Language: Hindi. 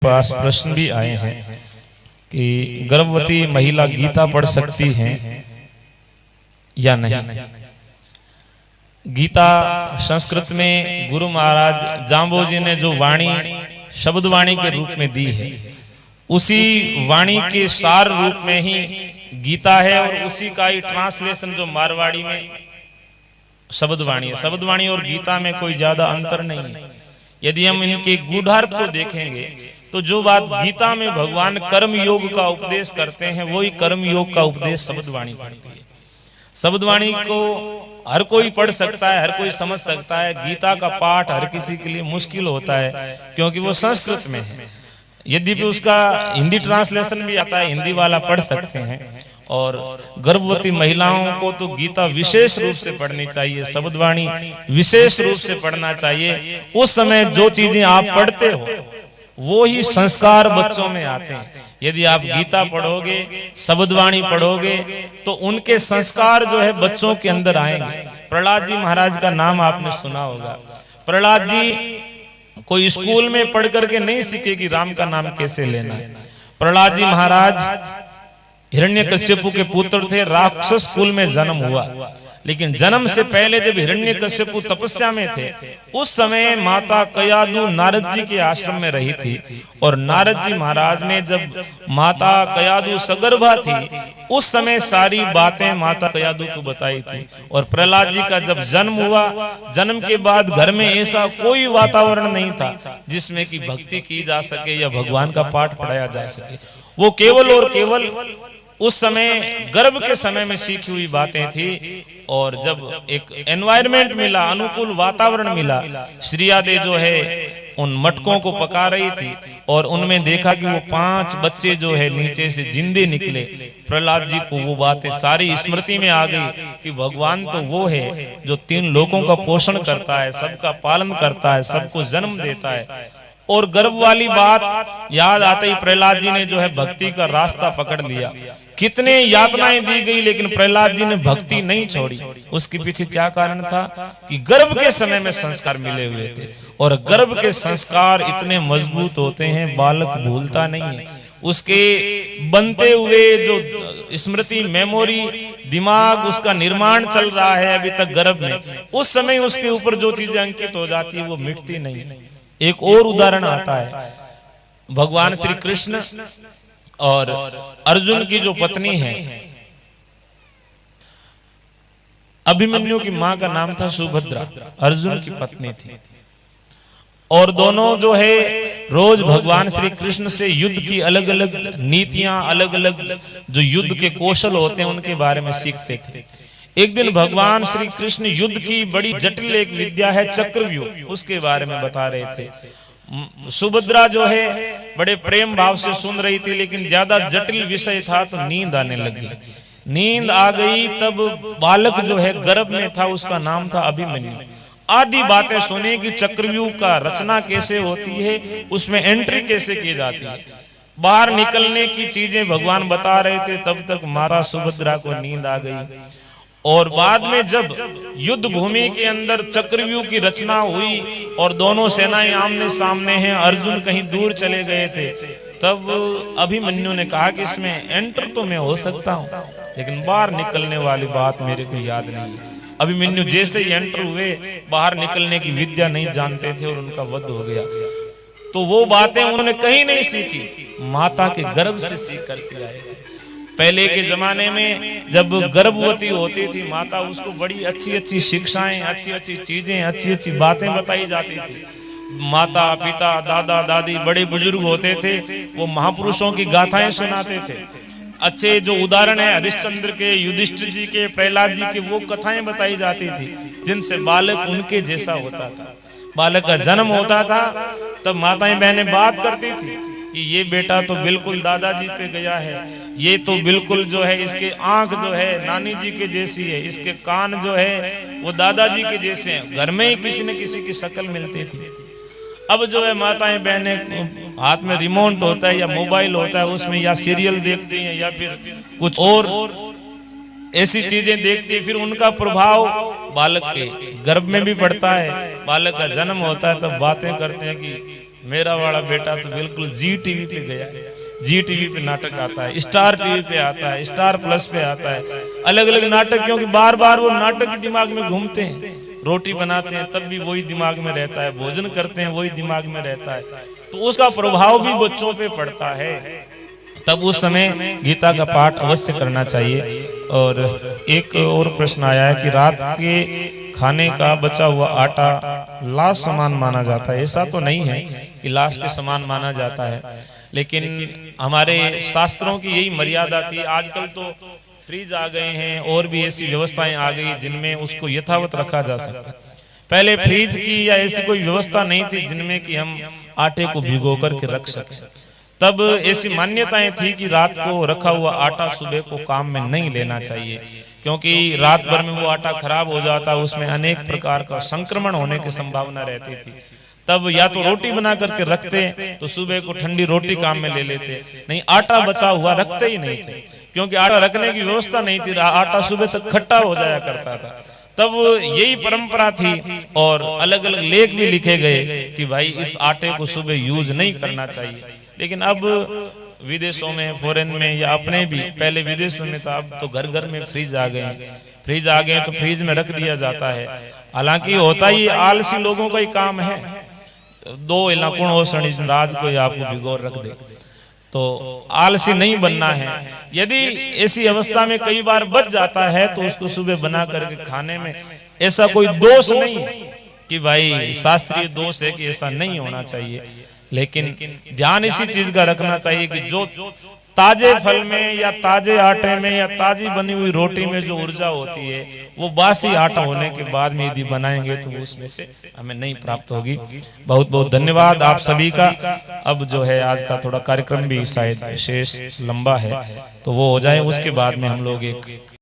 पास प्रश्न भी आए हैं कि गर्भवती महिला गीता पढ़ सकती हैं या नहीं। गीता संस्कृत में गुरु महाराज जाम्बोजी ने जो वाणी शब्द वाणी के रूप में दी है, उसी वाणी के सार रूप में ही गीता है और उसी का ही ट्रांसलेशन जो मारवाड़ी में शब्द वाणी है। शब्द वाणी और गीता में कोई ज्यादा अंतर नहीं है। यदि हम इनके गूढ़ार्थ को देखेंगे तो जो बात गीता में भगवान कर्म योग का उपदेश करते हैं, वही कर्म योग का उपदेश शब्द वाणी करती है। शब्द वाणी को हर कोई पढ़ सकता है, हर कोई समझ सकता है। गीता का पाठ हर किसी के लिए मुश्किल होता है क्योंकि वो संस्कृत में है। यद्यपि उसका हिंदी ट्रांसलेशन भी आता है, हिंदी वाला पढ़ सकते हैं। और गर्भवती महिलाओं को तो गीता विशेष रूप से पढ़नी चाहिए, शब्द वाणी विशेष रूप से पढ़ना चाहिए। उस समय जो चीजें आप पढ़ते हो वो ही संस्कार बच्चों में आते हैं। यदि आप गीता पढ़ोगे, शब्दवाणी पढ़ोगे तो उनके संस्कार जो है बच्चों के अंदर आएंगे। प्रहलाद जी महाराज का नाम आपने सुना होगा। प्रहलाद जी कोई स्कूल में पढ़ करके नहीं सीखे कि राम का नाम कैसे लेना है। प्रहलाद जी महाराज हिरण्यकश्यपु के पुत्र थे। राक्षस कुल में जन्म हुआ, लेकिन जन्म से पहले जब हिरण्यकश्यपु तपस्या में थे, उस समय माता कयादु नारद जी के आश्रम में रही थी। और नारद जी महाराज ने जब माता कयादु सगर्भा थी, उस समय सारी बातें माता कयादु को बताई थी। और प्रहलाद जी का जब जन्म हुआ, जन्म के बाद घर में ऐसा कोई वातावरण नहीं था जिसमें कि भक्ति की जा सके या भगवान का पाठ पढ़ाया जा सके। वो केवल और केवल उस समय गर्भ के समय में सीखी हुई बातें थी। और जब एक एनवायरनमेंट मिला, अनुकूल वातावरण मिला, श्रीयादे जो है उन मटकों को पका रही थी और उनमें देखा कि वो 5 बच्चे जो है नीचे से जिंदे निकले। प्रहलाद जी को वो बातें सारी स्मृति में आ गई कि भगवान तो वो है जो 3 लोगों का पोषण करता है, सबका पालन करता है, सबको जन्म देता है। और गर्भ वाली बात याद आते ही प्रहलाद जी ने जो है भक्ति का रास्ता पकड़ लिया। कितने यातनाएं दी गई लेकिन प्रहलाद जी ने भक्ति नहीं छोड़ी। उसके पीछे क्या कारण था कि गर्भ के समय में संस्कार मिले हुए थे। और गर्भ के संस्कार इतने मजबूत होते हैं, बालक भूलता नहीं है। उसके बनते हुए जो स्मृति, मेमोरी, दिमाग, उसका निर्माण चल रहा है अभी तक गर्भ में, उस समय उसके ऊपर जो चीजें अंकित हो जाती है वो मिटती नहीं है। एक और उदाहरण आता है, भगवान श्री कृष्ण और अर्जुन की जो पत्नी है, अभिमन्यु की मां का नाम था सुभद्रा, अर्जुन की पत्नी थी। और दोनों जो है रोज भगवान श्री कृष्ण से युद्ध की अलग अलग नीतियां, अलग अलग जो युद्ध के कौशल होते हैं उनके बारे में सीखते थे। एक दिन भगवान श्री कृष्ण युद्ध की बड़ी जटिल एक विद्या है चक्रव्यूह, उसके बारे में बता रहे थे। सुभद्रा जो है बड़े प्रेम भाव से सुन रही थी, लेकिन ज्यादा जटिल विषय था तो नींद आने लगी। नींद आ गई तब बालक जो है गर्भ में था, उसका नाम था अभिमन्यु। आदि बातें सुने कि चक्रव्यूह का रचना कैसे होती है, उसमें एंट्री कैसे की जाती है, बाहर निकलने की चीजें भगवान बता रहे थे। तब तक माता सुभद्रा को नींद आ गई। और बाद में जब युद्ध भूमि के अंदर चक्रव्यूह की रचना हुई और दोनों सेनाएं आमने सामने हैं, अर्जुन कहीं दूर चले गए थे, तब अभिमन्यु ने कहा कि इसमें एंटर तो मैं हो सकता हूं, लेकिन बाहर निकलने वाली बात मेरे को याद नहीं है। अभिमन्यु जैसे ही एंटर हुए, बाहर निकलने की विद्या नहीं जानते थे और उनका वध हो गया। तो वो बातें उन्होंने कहीं नहीं सीखी, माता के गर्भ से सीख करके आए थे। पहले के जमाने में जब गर्भवती होती थी माता, उसको बड़ी अच्छी अच्छी शिक्षाएं, अच्छी अच्छी चीजें, अच्छी अच्छी बातें बताई जाती थी। माता पिता, दादा दादी, बड़े बुजुर्ग होते थे, वो महापुरुषों की गाथाएं सुनाते थे। अच्छे जो उदाहरण है हरिश्चंद्र के, युधिष्ठिर जी के, प्रहलाद जी के, वो कथाएं बताई जाती थी जिनसे बालक उनके जैसा होता था। बालक का जन्म होता था तब माताएं बहनें बात करती थी कि ये बेटा तो बिल्कुल दादाजी पे गया है, ये तो बिल्कुल जो है इसके आंख जो है नानी जी के जैसी है, इसके कान जो है वो दादाजी के जैसे हैं। घर में ही किसी न किसी की शक्ल मिलती थी। अब जो है माताएं बहनें हाथ में रिमोट होता है या मोबाइल होता है, उसमें या सीरियल देखती हैं या फिर कुछ और ऐसी चीजें देखती है। फिर उनका प्रभाव बालक के गर्भ में भी पड़ता है। बालक का जन्म होता है तब बातें करते हैं कि मेरा वाला बेटा तो बिल्कुल जी टीवी पे गया है, जी टीवी पे नाटक आता है, स्टार टीवी पे आता है, स्टार प्लस पे आता है, अलग अलग नाटक, क्योंकि बार बार वो नाटक दिमाग में घूमते हैं। रोटी बनाते हैं तब भी वही दिमाग में रहता है, भोजन करते हैं वही दिमाग में रहता है, तो उसका प्रभाव भी बच्चों पे पड़ता है। तब उस समय गीता का पाठ अवश्य करना चाहिए। और एक और प्रश्न आया है कि रात के खाने का बचा हुआ आटा लाश समान माना जाता है। ऐसा तो नहीं है कि लाश के समान माना जाता है, लेकिन हमारे शास्त्रों की यही मर्यादा थी। आजकल तो फ्रीज आ गए हैं और भी ऐसी व्यवस्थाएं आ गई जिनमें उसको यथावत रखा जा सकता है। पहले फ्रीज की या ऐसी कोई व्यवस्था नहीं थी जिनमें कि हम आटे को भिगो करके रख सकें। तब ऐसी मान्यताएं थी कि रात को रखा हुआ आटा सुबह को काम में नहीं लेना चाहिए, क्योंकि रात भर में वो आटा खराब हो जाता, उसमें अनेक प्रकार का संक्रमण होने की संभावना रहती थी। तब या तो रोटी बना करके रखते तो सुबह को ठंडी रोटी काम में ले लेते, नहीं आटा बचा हुआ रखते ही नहीं थे, क्योंकि आटा रखने की व्यवस्था नहीं थी, आटा सुबह तक खट्टा हो जाया करता था। तब यही परंपरा थी और अलग अलग लेख भी लिखे गए कि भाई इस आटे को सुबह यूज नहीं करना चाहिए। लेकिन अब विदेशों में, फॉरेन में या अपने भी, पहले विदेशों में था, अब तो घर घर में फ्रिज आ गए, फ्रिज आ गए तो फ्रिज में रख दिया जाता है। हालांकि होता ही आलसी लोगों का ही काम है, दो इलाकुण हो शनि राज को आपको भिगोर रख दे, तो आलसी नहीं बनना है। यदि ऐसी अवस्था में कई बार बच जाता है तो उसको सुबह बना करके खाने में ऐसा कोई दोष नहीं है कि भाई शास्त्रीय दोष है कि ऐसा नहीं होना चाहिए। लेकिन ध्यान इसी चीज का रखना चाहिए कि जो ताजे फल में या ताजे आटे में या ताजी बनी हुई रोटी में जो ऊर्जा होती है वो बासी आटा होने के बाद में यदि बनाएंगे तो उसमें से हमें नहीं प्राप्त होगी। बहुत बहुत धन्यवाद आप सभी का। अब जो है आज का थोड़ा कार्यक्रम भी शायद शेष लंबा है, तो वो हो जाए, उसके बाद में हम लोग एक